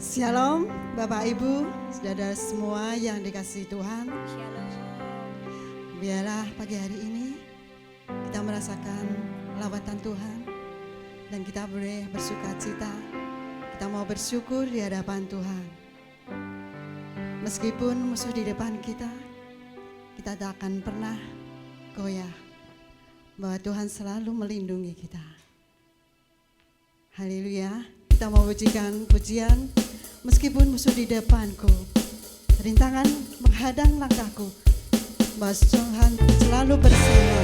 Shalom Bapak Ibu, saudara semua yang dikasihi Tuhan. Shalom. Biarlah pagi hari ini kita merasakan lawatan Tuhan dan kita boleh bersuka cita. Kita mau bersyukur di hadapan Tuhan. Meskipun musuh di depan kita, kita tak akan pernah goyah bahwa Tuhan selalu melindungi kita. Haleluya. Kita mau pujikan pujian. Meskipun musuh di depanku, rintangan menghadang langkahku, bahwa Tuhan selalu bersama.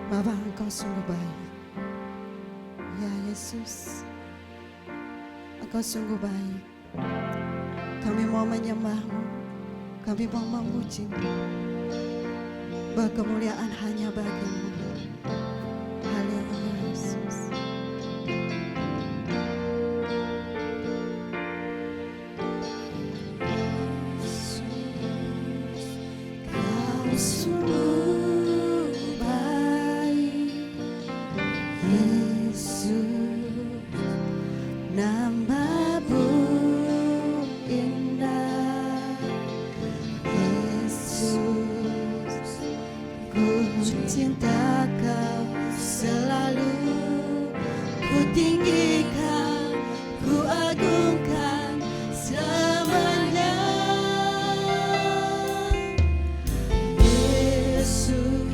Bapa, Engkau sungguh baik. Ya Yesus, Engkau sungguh baik. Kami mau menyembah-Mu, kami mau memuji-Mu, bahwa kemuliaan hanya bagi-Mu. Haleluya Yesus. Kau sungguh baik, Yesus, nama-Mu indah, Yesus, ku cinta Kau selalu, ku tinggikan, ku agungkan selamanya. Yesus,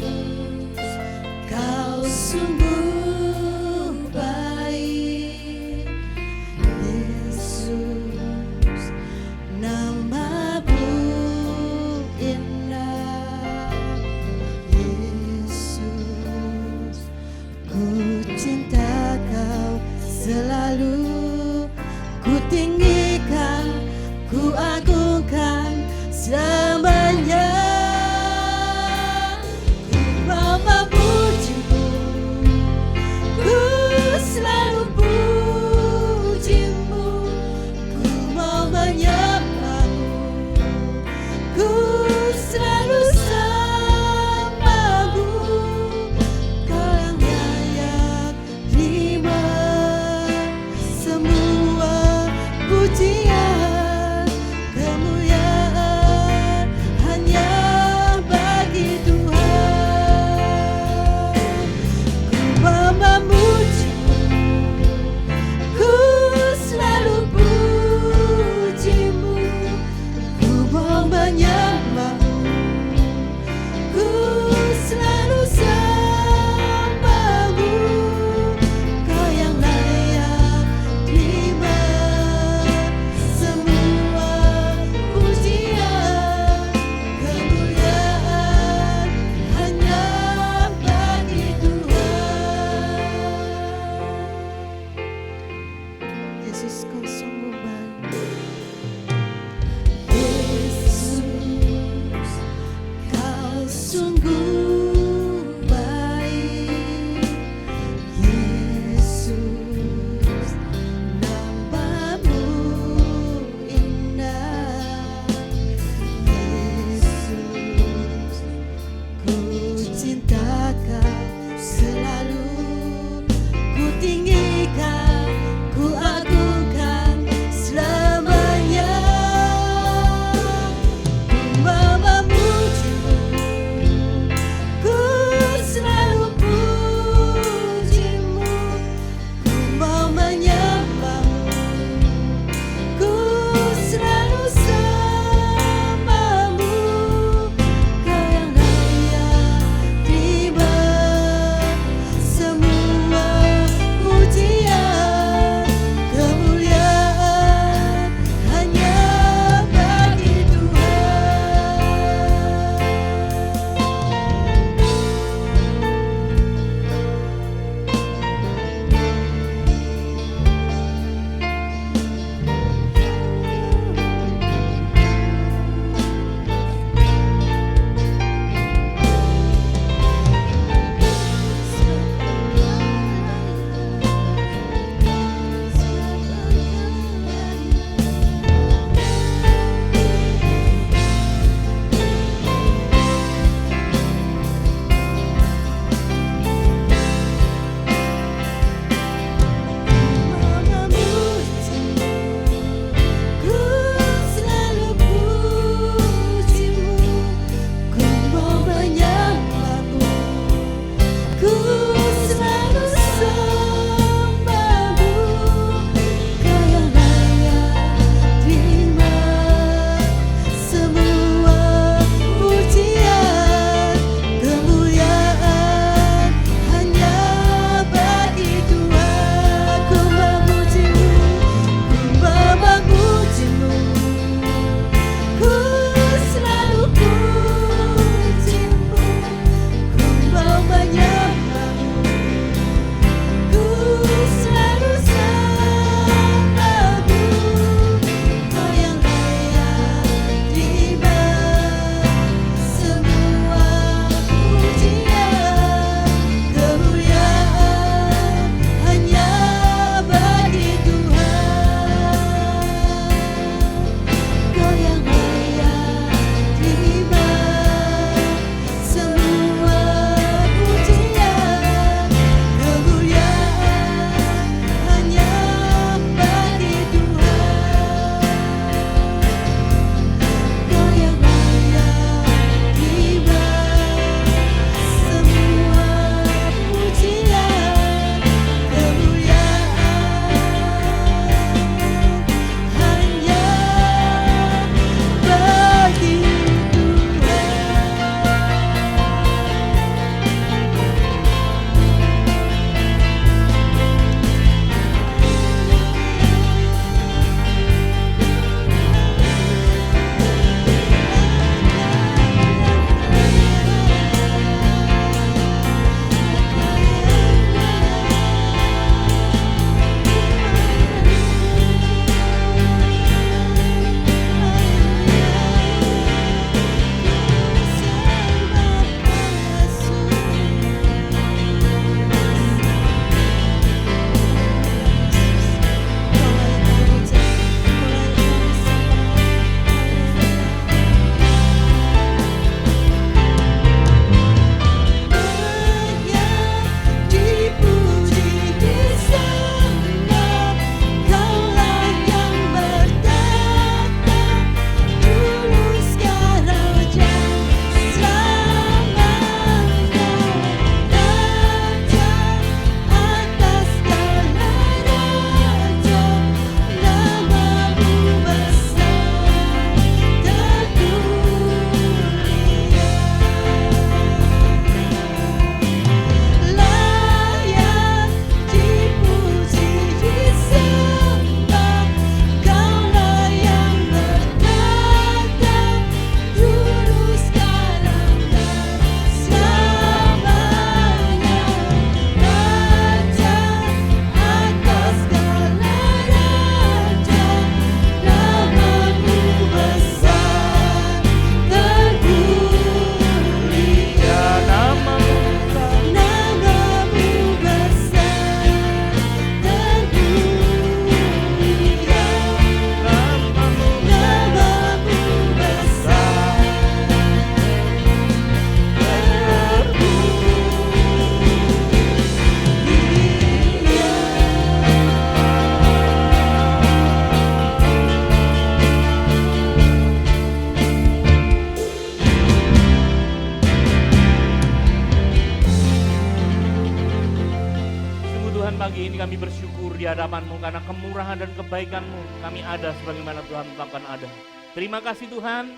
ini kami bersyukur di hadapan-Mu karena kemurahan dan kebaikan-Mu kami ada sebagaimana Tuhan tetapkan ada. Terima kasih Tuhan,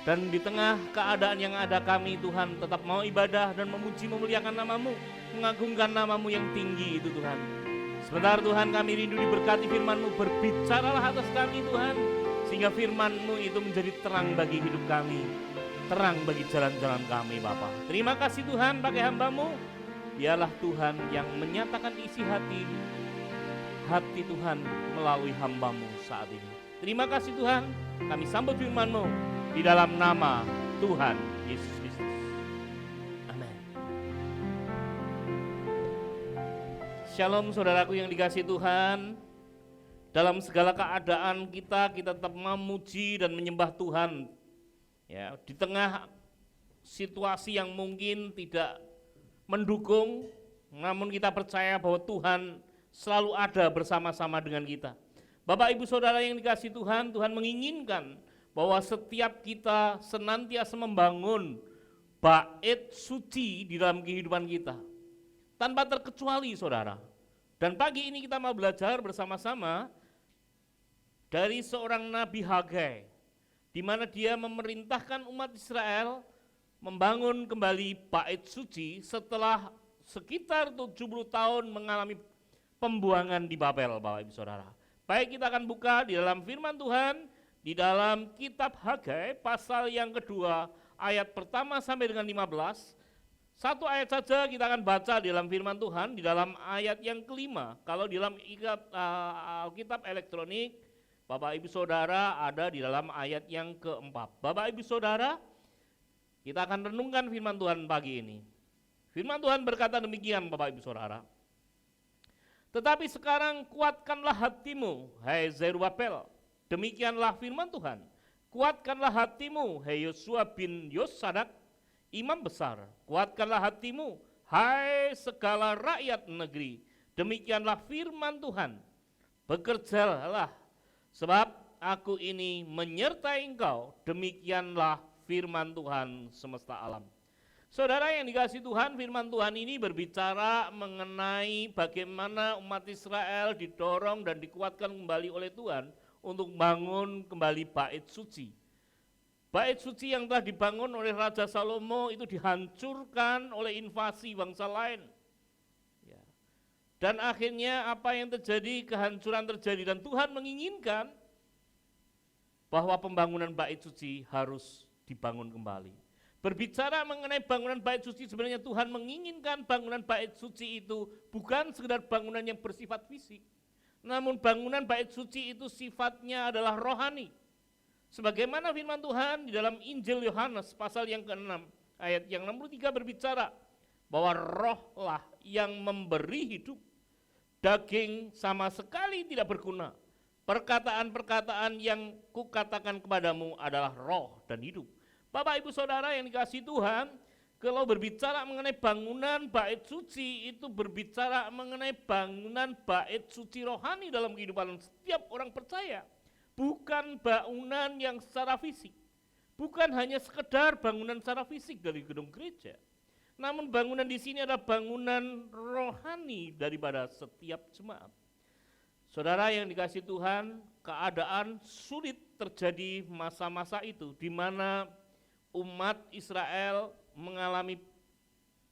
dan di tengah keadaan yang ada kami Tuhan tetap mau ibadah dan memuji memuliakan nama-Mu, mengagungkan nama-Mu yang tinggi itu Tuhan. Sebentar Tuhan kami rindu diberkati firman-Mu, berbicaralah atas kami Tuhan, sehingga firman-Mu itu menjadi terang bagi hidup kami, terang bagi jalan-jalan kami Bapa. Terima kasih Tuhan pakai hamba-Mu. Dialah Tuhan yang menyatakan isi hati Tuhan melalui hamba-Mu saat ini. Terima kasih Tuhan, kami sambut firman-Mu di dalam nama Tuhan Yesus Kristus. Amin. Shalom saudaraku yang dikasihi Tuhan. Dalam segala keadaan kita tetap memuji dan menyembah Tuhan. Ya, di tengah situasi yang mungkin tidak mendukung, namun kita percaya bahwa Tuhan selalu ada bersama-sama dengan kita. Bapak Ibu Saudara yang dikasihi Tuhan, Tuhan menginginkan bahwa setiap kita senantiasa membangun bait suci di dalam kehidupan kita, tanpa terkecuali Saudara. Dan pagi ini kita mau belajar bersama-sama dari seorang Nabi Hagai, di mana dia memerintahkan umat Israel membangun kembali bait suci setelah sekitar 70 tahun mengalami pembuangan di Babel, Bapak Ibu Saudara. Baik, kita akan buka di dalam firman Tuhan, di dalam kitab Hagai pasal yang kedua, ayat pertama sampai dengan 15. Satu ayat saja kita akan baca di dalam firman Tuhan, di dalam ayat yang kelima. Kalau di dalam Alkitab elektronik, Bapak Ibu Saudara ada di dalam ayat yang keempat. Bapak Ibu Saudara, kita akan renungkan firman Tuhan pagi ini. Firman Tuhan berkata demikian Bapak Ibu Saudara. Tetapi sekarang kuatkanlah hatimu, hai Zerubabel. Demikianlah firman Tuhan. Kuatkanlah hatimu, hai Yosua bin Yosadak, imam besar. Kuatkanlah hatimu, hai segala rakyat negeri. Demikianlah firman Tuhan. Bekerjalah, sebab aku ini menyertai engkau. Demikianlah firman Tuhan semesta alam. Saudara yang dikasihi Tuhan, firman Tuhan ini berbicara mengenai bagaimana umat Israel didorong dan dikuatkan kembali oleh Tuhan untuk bangun kembali bait suci. Bait suci yang telah dibangun oleh Raja Salomo itu dihancurkan oleh invasi bangsa lain. Ya. Dan akhirnya apa yang terjadi, kehancuran terjadi, dan Tuhan menginginkan bahwa pembangunan bait suci harus dibangun kembali. Berbicara mengenai bangunan bait suci, sebenarnya Tuhan menginginkan bangunan bait suci itu bukan sekedar bangunan yang bersifat fisik, namun bangunan bait suci itu sifatnya adalah rohani. Sebagaimana firman Tuhan di dalam Injil Yohanes pasal yang ke-6 ayat yang 63 berbicara bahwa rohlah yang memberi hidup, daging sama sekali tidak berguna. Perkataan-perkataan yang kukatakan kepadamu adalah roh dan hidup. Bapak Ibu Saudara yang dikasihi Tuhan, kalau berbicara mengenai bangunan bait suci, itu berbicara mengenai bangunan bait suci rohani dalam kehidupan setiap orang percaya. Bukan bangunan yang secara fisik, bukan hanya sekedar bangunan secara fisik dari gedung gereja, namun bangunan di sini adalah bangunan rohani daripada setiap jemaat. Saudara yang dikasihi Tuhan, keadaan sulit terjadi masa-masa itu di mana umat Israel mengalami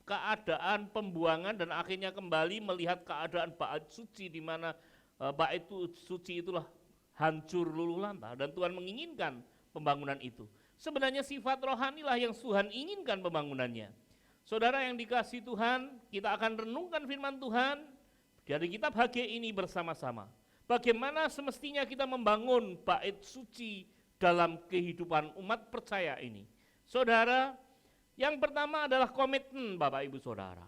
keadaan pembuangan dan akhirnya kembali melihat keadaan bait suci di mana bait suci itulah hancur luluh lantah, dan Tuhan menginginkan pembangunan itu. Sebenarnya sifat rohanilah yang Tuhan inginkan pembangunannya. Saudara yang dikasihi Tuhan, kita akan renungkan firman Tuhan dari kitab Hagai ini bersama-sama. Bagaimana semestinya kita membangun bait suci dalam kehidupan umat percaya ini. Saudara, yang pertama adalah komitmen Bapak Ibu Saudara.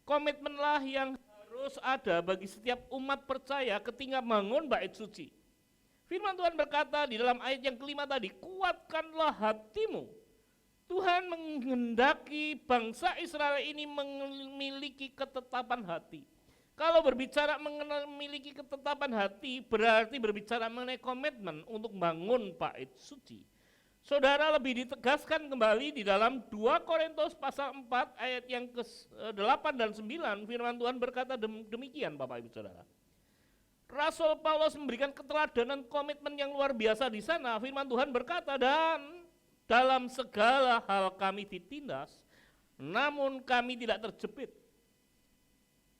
Komitmenlah yang harus ada bagi setiap umat percaya ketika membangun bait suci. Firman Tuhan berkata di dalam ayat yang kelima tadi, kuatkanlah hatimu. Tuhan menghendaki bangsa Israel ini memiliki ketetapan hati. Kalau berbicara memiliki ketetapan hati, berarti berbicara mengenai komitmen untuk membangun bait suci. Saudara, lebih ditegaskan kembali di dalam 2 Korintus pasal 4 ayat yang ke-8 dan 9, firman Tuhan berkata demikian Bapak Ibu Saudara. Rasul Paulus memberikan keteladanan komitmen yang luar biasa di sana. Firman Tuhan berkata, dan dalam segala hal kami ditindas, namun kami tidak terjepit.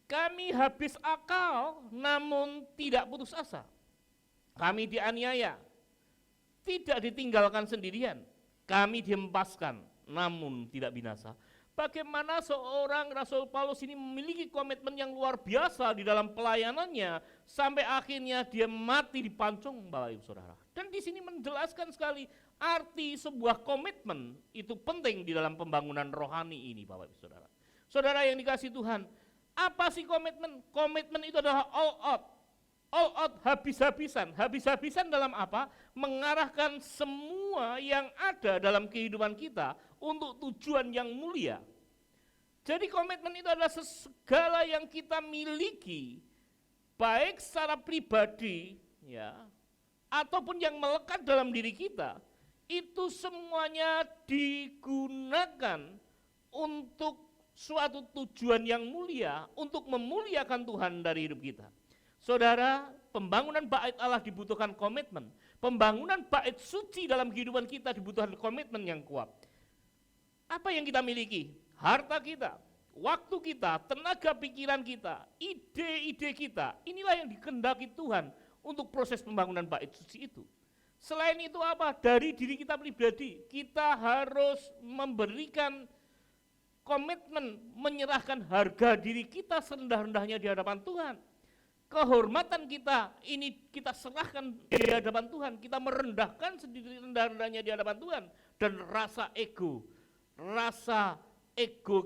Kami habis akal, namun tidak putus asa. Kami dianiaya, tidak ditinggalkan sendirian. Kami dihempaskan, namun tidak binasa. Bagaimana seorang Rasul Paulus ini memiliki komitmen yang luar biasa di dalam pelayanannya, sampai akhirnya dia mati di pancung, Bapak Ibu Saudara. Dan di sini menjelaskan sekali arti sebuah komitmen itu penting di dalam pembangunan rohani ini, Bapak Ibu Saudara. Saudara yang dikasihi Tuhan, apa sih komitmen? Komitmen itu adalah all out. All out, habis-habisan. Habis-habisan dalam apa? Mengarahkan semua yang ada dalam kehidupan kita untuk tujuan yang mulia. Jadi komitmen itu adalah segala yang kita miliki, baik secara pribadi, ya, ataupun yang melekat dalam diri kita, itu semuanya digunakan untuk suatu tujuan yang mulia, untuk memuliakan Tuhan dari hidup kita. Saudara, pembangunan bait Allah dibutuhkan komitmen. Pembangunan bait suci dalam kehidupan kita dibutuhkan komitmen yang kuat. Apa yang kita miliki? Harta kita, waktu kita, tenaga pikiran kita, ide-ide kita. Inilah yang dikehendaki Tuhan untuk proses pembangunan bait suci itu. Selain itu apa? Dari diri kita pribadi, kita harus memberikan komitmen, menyerahkan harga diri kita serendah-rendahnya di hadapan Tuhan. Kehormatan kita ini kita serahkan di hadapan Tuhan, kita merendahkan sendiri rendah-rendahnya di hadapan Tuhan, dan rasa ego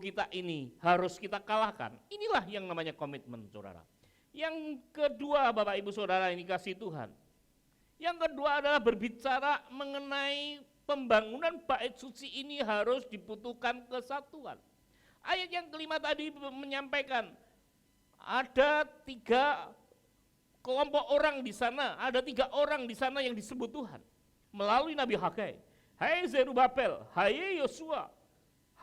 kita ini harus kita kalahkan. Inilah yang namanya komitmen, saudara. Yang kedua, Bapak Ibu Saudara ini kasih Tuhan. Yang kedua adalah berbicara mengenai pembangunan bait suci ini harus dibutuhkan kesatuan. Ayat yang kelima tadi menyampaikan ada 3 kelompok orang di sana, ada 3 orang di sana yang disebut Tuhan melalui Nabi Hagai. Hai Zerubabel, hai Yosua,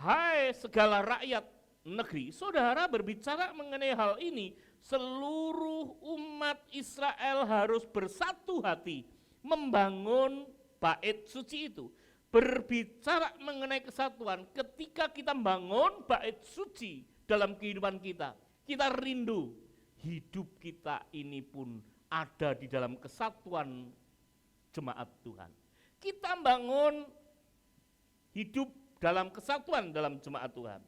hai segala rakyat negeri. Saudara, berbicara mengenai hal ini, seluruh umat Israel harus bersatu hati membangun bait suci itu. Berbicara mengenai kesatuan, ketika kita membangun bait suci dalam kehidupan kita, kita rindu hidup kita ini pun ada di dalam kesatuan jemaat Tuhan. Kita bangun hidup dalam kesatuan dalam jemaat Tuhan.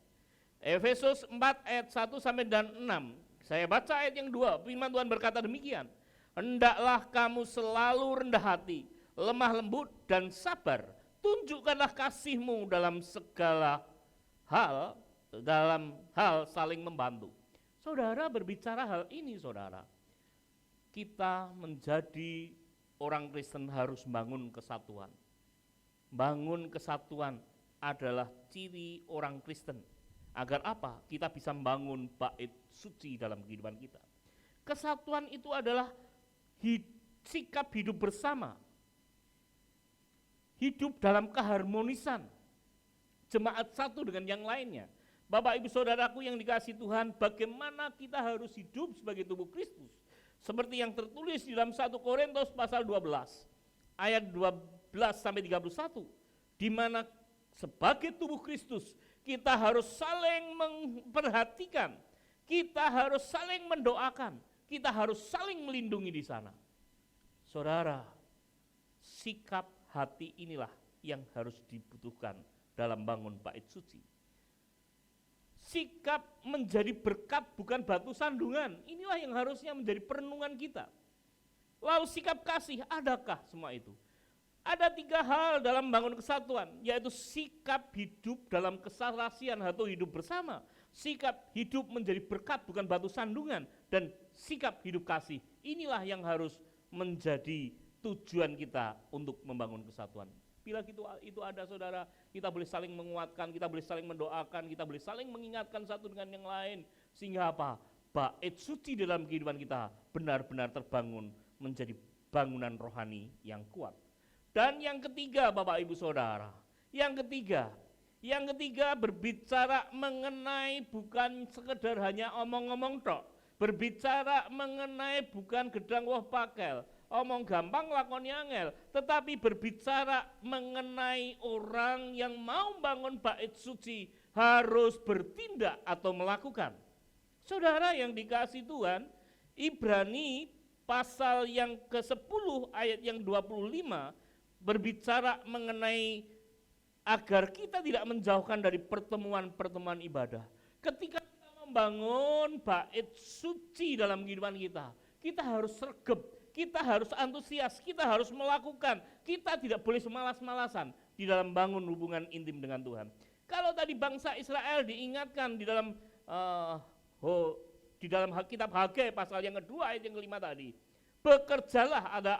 Efesus 4 ayat 1 sampai dan 6. Saya baca ayat yang 2, firman Tuhan berkata demikian. Hendaklah kamu selalu rendah hati, lemah lembut dan sabar. Tunjukkanlah kasihmu dalam segala hal, dalam hal saling membantu. Saudara, berbicara hal ini, saudara, kita menjadi orang Kristen harus bangun kesatuan. Bangun kesatuan adalah ciri orang Kristen. Agar apa? Kita bisa membangun bait suci dalam kehidupan kita. Kesatuan itu adalah sikap hidup bersama. Hidup dalam keharmonisan. Jemaat satu dengan yang lainnya. Bapak Ibu Saudaraku yang dikasihi Tuhan, bagaimana kita harus hidup sebagai tubuh Kristus. Seperti yang tertulis di dalam 1 Korintus pasal 12, ayat 12 sampai 31, di mana sebagai tubuh Kristus kita harus saling memperhatikan, kita harus saling mendoakan, kita harus saling melindungi di sana. Saudara, sikap hati inilah yang harus dibutuhkan dalam bangun bait suci. Sikap menjadi berkat bukan batu sandungan, inilah yang harusnya menjadi perenungan kita. Lalu sikap kasih, adakah semua itu? Ada 3 hal dalam bangun kesatuan, yaitu sikap hidup dalam keserasian atau hidup bersama, sikap hidup menjadi berkat bukan batu sandungan, dan sikap hidup kasih. Inilah yang harus menjadi tujuan kita untuk membangun kesatuan. Bila itu ada, saudara, kita boleh saling menguatkan, kita boleh saling mendoakan, kita boleh saling mengingatkan satu dengan yang lain. Sehingga apa? Bait suci dalam kehidupan kita benar-benar terbangun menjadi bangunan rohani yang kuat. Dan yang ketiga Bapak Ibu Saudara, yang ketiga berbicara mengenai bukan sekedar hanya omong-omong tok, berbicara mengenai bukan gedang woh pakel, omong gampang lakoni angel, tetapi berbicara mengenai orang yang mau bangun bait suci harus bertindak atau melakukan. Saudara yang dikasihi Tuhan, Ibrani pasal yang ke-10 ayat yang 25 berbicara mengenai agar kita tidak menjauhkan dari pertemuan-pertemuan ibadah. Ketika kita membangun bait suci dalam kehidupan kita, kita harus sergap, kita harus antusias, kita harus melakukan, kita tidak boleh semalas-malasan di dalam bangun hubungan intim dengan Tuhan. Kalau tadi bangsa Israel diingatkan di dalam kitab Hagai pasal yang kedua ayat yang kelima tadi, bekerjalah, ada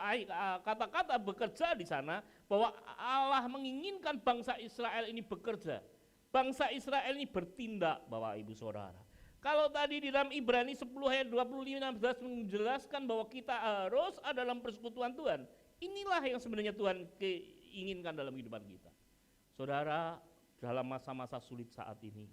kata-kata bekerja di sana, bahwa Allah menginginkan bangsa Israel ini bekerja. Bangsa Israel ini bertindak, Bapak Ibu Saudara. Kalau tadi di dalam Ibrani 10 ayat 25-16 menjelaskan bahwa kita harus ada dalam persekutuan Tuhan. Inilah yang sebenarnya Tuhan inginkan dalam kehidupan kita. Saudara, dalam masa-masa sulit saat ini,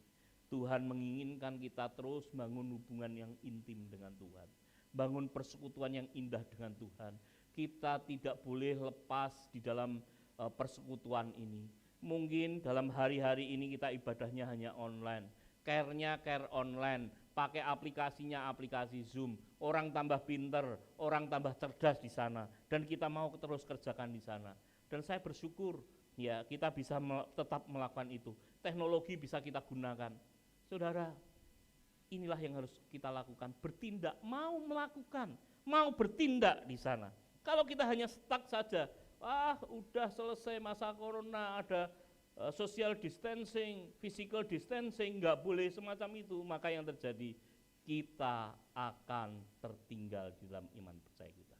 Tuhan menginginkan kita terus bangun hubungan yang intim dengan Tuhan. Bangun persekutuan yang indah dengan Tuhan. Kita tidak boleh lepas di dalam persekutuan ini. Mungkin dalam hari-hari ini kita ibadahnya hanya online, care-nya care online, pakai aplikasinya aplikasi Zoom. Orang tambah pinter, orang tambah cerdas di sana, dan kita mau terus kerjakan di sana. Dan saya bersyukur ya kita bisa tetap melakukan itu. Teknologi bisa kita gunakan. Saudara, inilah yang harus kita lakukan, bertindak, mau melakukan, mau bertindak di sana. Kalau kita hanya stuck saja, udah selesai masa corona, ada social distancing, physical distancing, nggak boleh semacam itu, maka yang terjadi kita akan tertinggal di dalam iman percaya kita.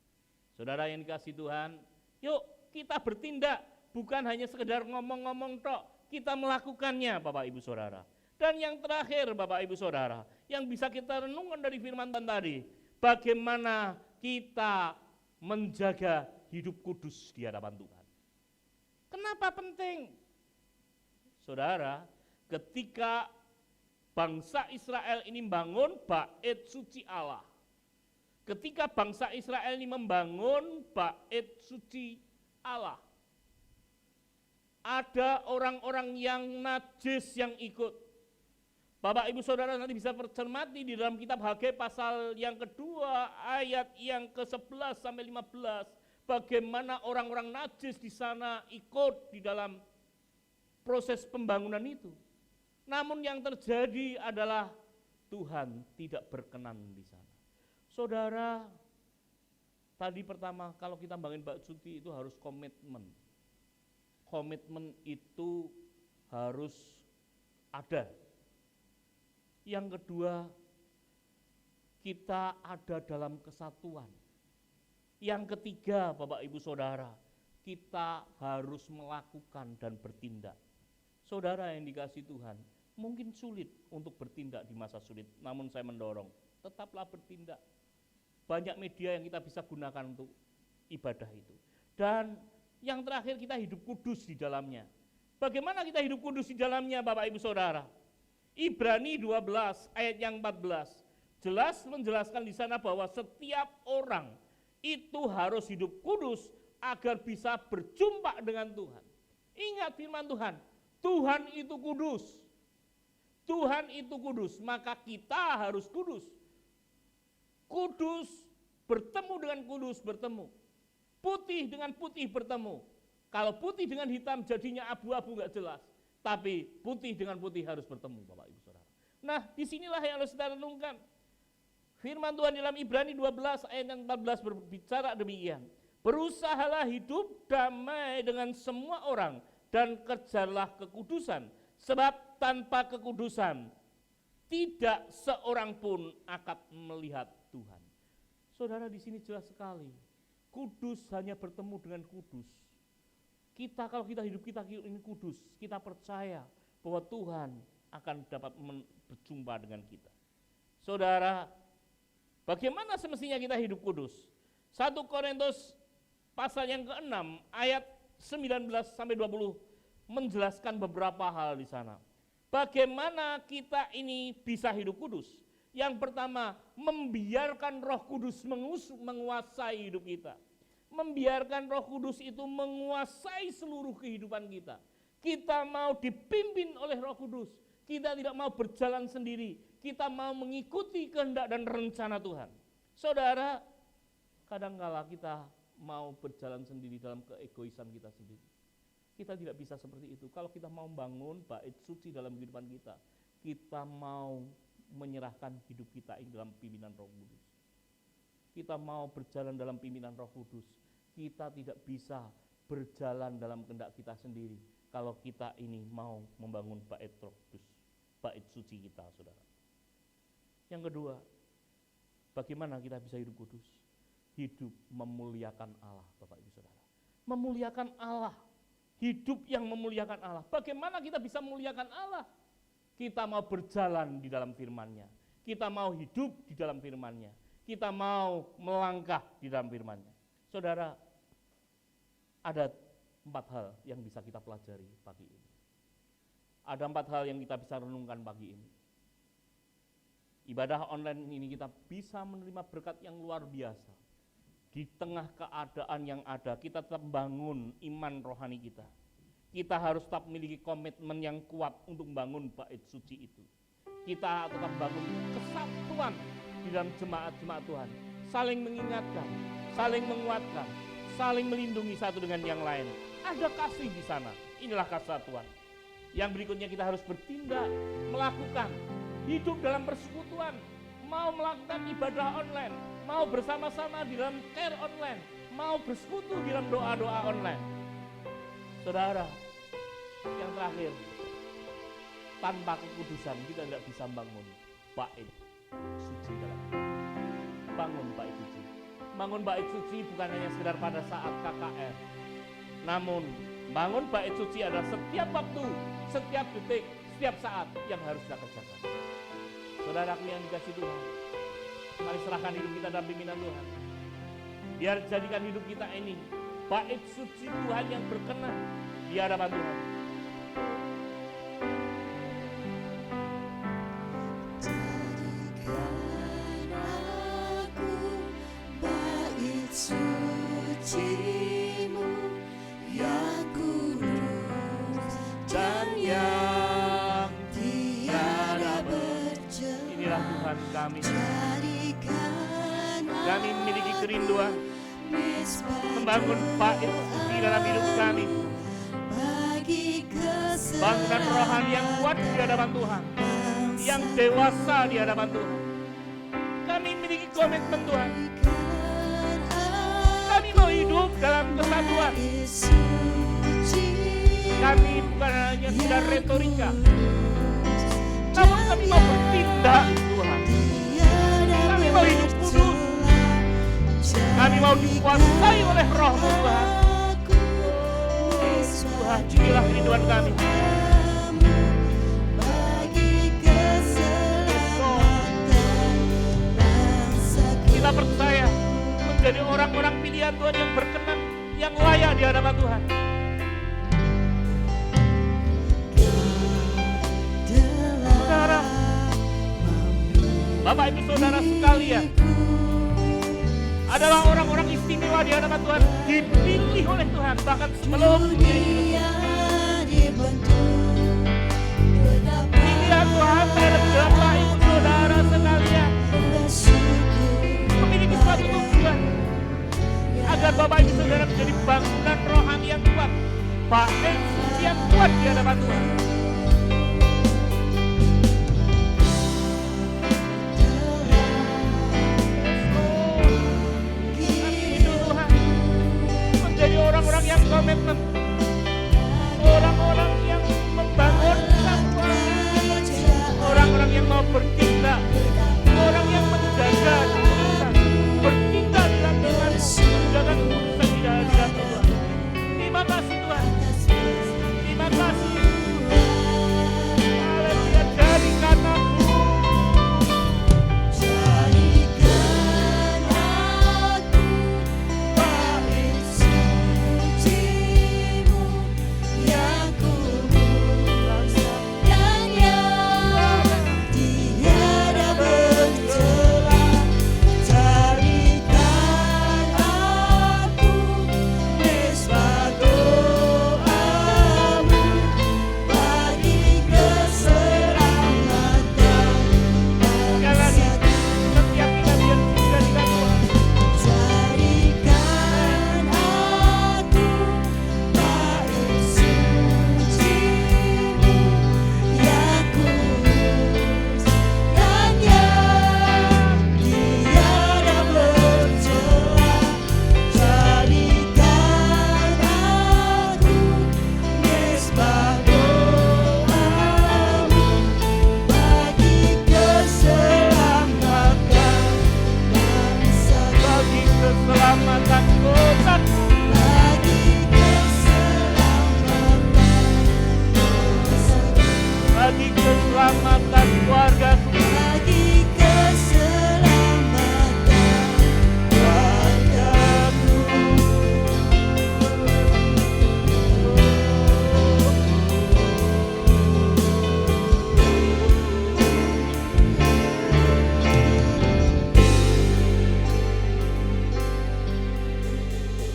Saudara yang dikasihi Tuhan, yuk kita bertindak, bukan hanya sekedar ngomong-ngomong tok, kita melakukannya Bapak Ibu Saudara. Dan yang terakhir Bapak Ibu Saudara, yang bisa kita renungkan dari firman Tuhan tadi, bagaimana kita menjaga hidup kudus di hadapan Tuhan. Kenapa penting? Saudara, ketika bangsa Israel ini membangun bait suci Allah, ketika bangsa Israel ini membangun bait suci Allah, ada orang-orang yang najis yang ikut. Bapak Ibu Saudara nanti bisa cermati di dalam kitab Hagai pasal yang kedua ayat yang ke-11 sampai 15, bagaimana orang-orang najis di sana ikut di dalam proses pembangunan itu. Namun yang terjadi adalah Tuhan tidak berkenan di sana. Saudara, tadi pertama kalau kita bangun bait suci itu harus komitmen. Komitmen itu harus ada. Yang kedua, kita ada dalam kesatuan. Yang ketiga, Bapak Ibu Saudara, kita harus melakukan dan bertindak. Saudara yang dikasihi Tuhan, mungkin sulit untuk bertindak di masa sulit, namun saya mendorong, tetaplah bertindak. Banyak media yang kita bisa gunakan untuk ibadah itu. Dan yang terakhir, kita hidup kudus di dalamnya. Bagaimana kita hidup kudus di dalamnya Bapak Ibu Saudara? Ibrani 12 ayat yang 14 jelas menjelaskan di sana bahwa setiap orang itu harus hidup kudus agar bisa berjumpa dengan Tuhan. Ingat firman Tuhan, Tuhan itu kudus. Tuhan itu kudus, maka kita harus kudus. Kudus bertemu dengan kudus bertemu. Putih dengan putih bertemu. Kalau putih dengan hitam jadinya abu-abu enggak jelas. Tapi putih dengan putih harus bertemu Bapak Ibu Saudara. Nah disinilah yang harus kita renungkan. Firman Tuhan dalam Ibrani 12 ayat 14 berbicara demikian. Berusahalah hidup damai dengan semua orang dan kejarlah kekudusan. Sebab tanpa kekudusan tidak seorang pun akan melihat Tuhan. Saudara di sini jelas sekali. Kudus hanya bertemu dengan kudus. Kita kalau kita hidup kita ini kudus, kita percaya bahwa Tuhan akan dapat berjumpa dengan kita. Saudara, bagaimana semestinya kita hidup kudus? 1 Korintus pasal yang ke-6 ayat 19 sampai 20 menjelaskan beberapa hal di sana. Bagaimana kita ini bisa hidup kudus? Yang pertama, membiarkan Roh Kudus menguasai hidup kita. Membiarkan Roh Kudus itu menguasai seluruh kehidupan kita. Kita mau dipimpin oleh Roh Kudus. Kita tidak mau berjalan sendiri. Kita mau mengikuti kehendak dan rencana Tuhan. Saudara, kadangkala kita mau berjalan sendiri dalam keegoisan kita sendiri. Kita tidak bisa seperti itu. Kalau kita mau bangun bait suci dalam kehidupan kita, kita mau menyerahkan hidup kita ini dalam pimpinan Roh Kudus. Kita mau berjalan dalam pimpinan Roh Kudus. Kita tidak bisa berjalan dalam kehendak kita sendiri kalau kita ini mau membangun bait Roh Kudus, bait suci kita, saudara. Yang kedua, bagaimana kita bisa hidup kudus? Hidup memuliakan Allah, Bapak Ibu Saudara. Memuliakan Allah, hidup yang memuliakan Allah. Bagaimana kita bisa memuliakan Allah? Kita mau berjalan di dalam firman-Nya. Kita mau hidup di dalam firman-Nya. Kita mau melangkah di dalam firman-Nya. Saudara, ada 4 hal yang bisa kita pelajari pagi ini. Ada 4 hal yang kita bisa renungkan pagi ini. Ibadah online ini kita bisa menerima berkat yang luar biasa. Di tengah keadaan yang ada, kita tetap membangun iman rohani kita. Kita harus tetap memiliki komitmen yang kuat untuk membangun bait suci itu. Kita tetap bangun kesatuan di dalam jemaat-jemaat Tuhan. Saling mengingatkan, saling menguatkan, saling melindungi satu dengan yang lain. Ada kasih di sana, inilah kesatuan. Yang berikutnya kita harus bertindak, melakukan, hidup dalam persekutuan, mau melakukan ibadah online, mau bersama-sama di dalam care online, mau bersekutu di dalam doa-doa online. Saudara, yang terakhir, tanpa kekudusan kita tidak bisa bangun bait suci dalam hidup. Bangun bait suci. Bangun bait suci bukan hanya sekedar pada saat KKR. Namun, bangun bait suci adalah setiap waktu, setiap detik, setiap saat yang harus kita kerjakan. Saudaraku yang dikasihi Tuhan, mari serahkan hidup kita dalam pimpinan Tuhan. Biar jadikan hidup kita ini bait suci Tuhan yang berkenan di hadapan Tuhan. Suci-Mu yang kudus dan yang tiada bercelah. Inilah Tuhan kami. Jadikan Kami memiliki kerinduan misbah membangun bait suci dalam hidup kami. bagi Bangunan rohani yang kuat di hadapan Tuhan, yang dewasa di hadapan Tuhan. Kami memiliki komitmen Tuhan. Kami mau hidup dalam kesatuan. Kami bukan hanya sekedar retorika, namun kami mau bertindak Tuhan. Kami mau hidup kudus. Kami mau dikuasai oleh Roh-Mu Tuhan. Tuhan, inilah kerinduan kami. Kita percaya menjadi orang-orang pilihan Tuhan yang berkenan, yang layak di hadapan Tuhan. Saudara, Bapak Ibu Saudara sekalian, adalah orang-orang istimewa di hadapan Tuhan, dipilih oleh Tuhan bahkan sebelum pilihan Tuhan terhadap Bapak Ibu Saudara sekalian memiliki suatu tujuan agar Bapak Ibu Saudara menjadi bangunan rohani yang kuat, bait suci yang kuat di hadapan Tuhan. Orang-orang yang komitmen, orang-orang yang membangun kesatuan, orang-orang yang mau bertindak, orang yang menjaga kekudusan, bertindak dalam Tuhan, menjaga kekudusan di dalam Tuhan. Terima kasih Tuhan, terima kasih. keselamatan keluargaku. bagi keselamatan keluargaku.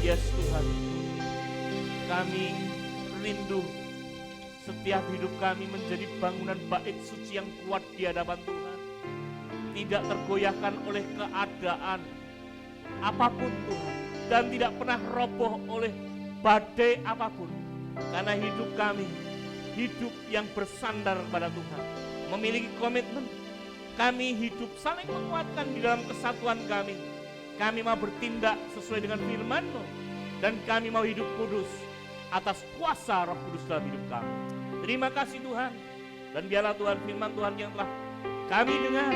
Yes Tuhan, kami rindu setiap hidup kami menjadi bangunan bait suci yang kuat di hadapan Tuhan, tidak tergoyahkan oleh keadaan apapun Tuhan, dan tidak pernah roboh oleh badai apapun, karena hidup kami hidup yang bersandar pada Tuhan, memiliki komitmen. Kami hidup saling menguatkan di dalam kesatuan kami. Kami mau bertindak sesuai dengan firman-Mu, dan kami mau hidup kudus atas kuasa Roh Kudus dalam hidup kami. Terima kasih Tuhan, dan biarlah Tuhan firman Tuhan yang telah kami dengar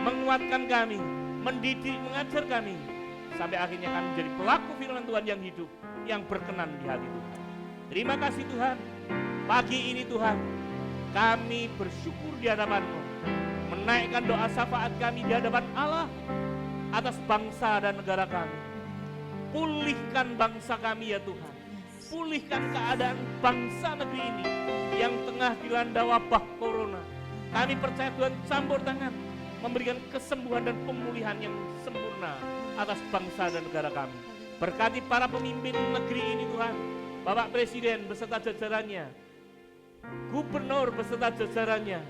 menguatkan kami, mendidik, mengajar kami, sampai akhirnya kami menjadi pelaku firman Tuhan yang hidup, yang berkenan di hati Tuhan. Terima kasih Tuhan, pagi ini Tuhan, kami bersyukur di hadapan-Mu, menaikkan doa syafaat kami di hadapan Allah atas bangsa dan negara kami. Pulihkan bangsa kami ya Tuhan, pulihkan keadaan bangsa negeri ini yang tengah dilanda wabah corona. Kami percaya Tuhan campur tangan, memberikan kesembuhan dan pemulihan yang sempurna atas bangsa dan negara kami. Berkati para pemimpin negeri ini Tuhan, Bapak Presiden beserta jajarannya, Gubernur beserta jajarannya,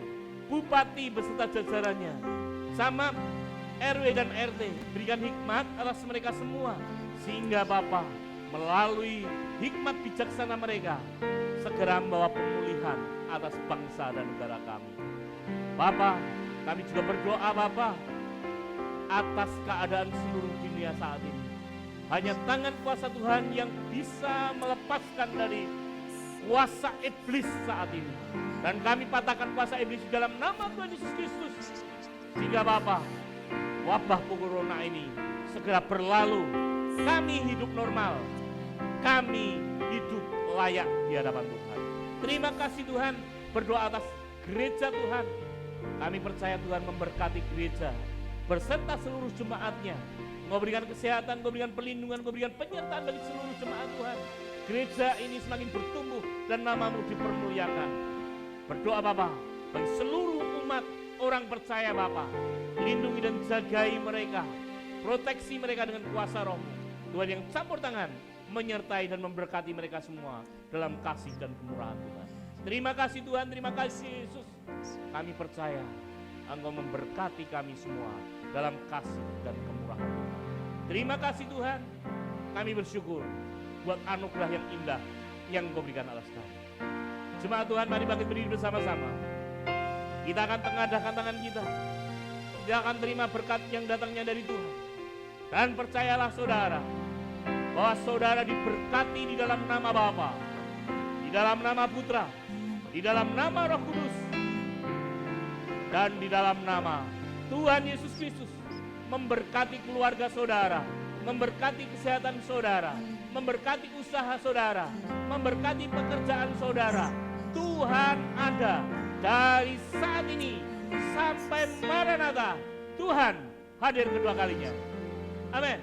Bupati beserta jajarannya, sama RW dan RT, berikan hikmat atas mereka semua, sehingga Bapa melalui hikmat bijaksana mereka segera membawa pemulihan atas bangsa dan negara kami. Bapa, kami juga berdoa Bapa atas keadaan seluruh dunia saat ini. Hanya tangan kuasa Tuhan yang bisa melepaskan dari kuasa iblis saat ini. Dan kami patahkan kuasa iblis dalam nama Tuhan Yesus Kristus, sehingga Bapa, wabah corona ini segera berlalu. Kami hidup normal, kami hidup layak di hadapan Tuhan. Terima kasih Tuhan, berdoa atas gereja Tuhan. Kami percaya Tuhan memberkati gereja berserta seluruh jemaatnya, memberikan kesehatan, memberikan perlindungan, memberikan penyertaan bagi seluruh jemaat Tuhan. Gereja ini semakin bertumbuh dan nama-Mu dipermuliakan. Berdoa Bapa bagi seluruh umat orang percaya Bapa, lindungi dan jagai mereka, proteksi mereka dengan kuasa Roh-Mu. Tuhan yang campur tangan, menyertai dan memberkati mereka semua dalam kasih dan kemurahan Tuhan. Terima kasih Tuhan, terima kasih Yesus. Kami percaya Engkau memberkati kami semua dalam kasih dan kemurahan Tuhan. Terima kasih Tuhan, kami bersyukur buat anugerah yang indah yang Engkau berikan atas kami. Jemaat Tuhan, mari bangkit berdiri bersama-sama. Kita akan tengadahkan tangan kita. Kita akan terima berkat yang datangnya dari Tuhan. Dan percayalah saudara, bahwa saudara diberkati di dalam nama Bapa, di dalam nama Putra, di dalam nama Roh Kudus, dan di dalam nama Tuhan Yesus Kristus. Memberkati keluarga saudara, memberkati kesehatan saudara, memberkati usaha saudara, memberkati pekerjaan saudara. Tuhan ada dari saat ini sampai Maranatha. Tuhan hadir kedua kalinya. Amin.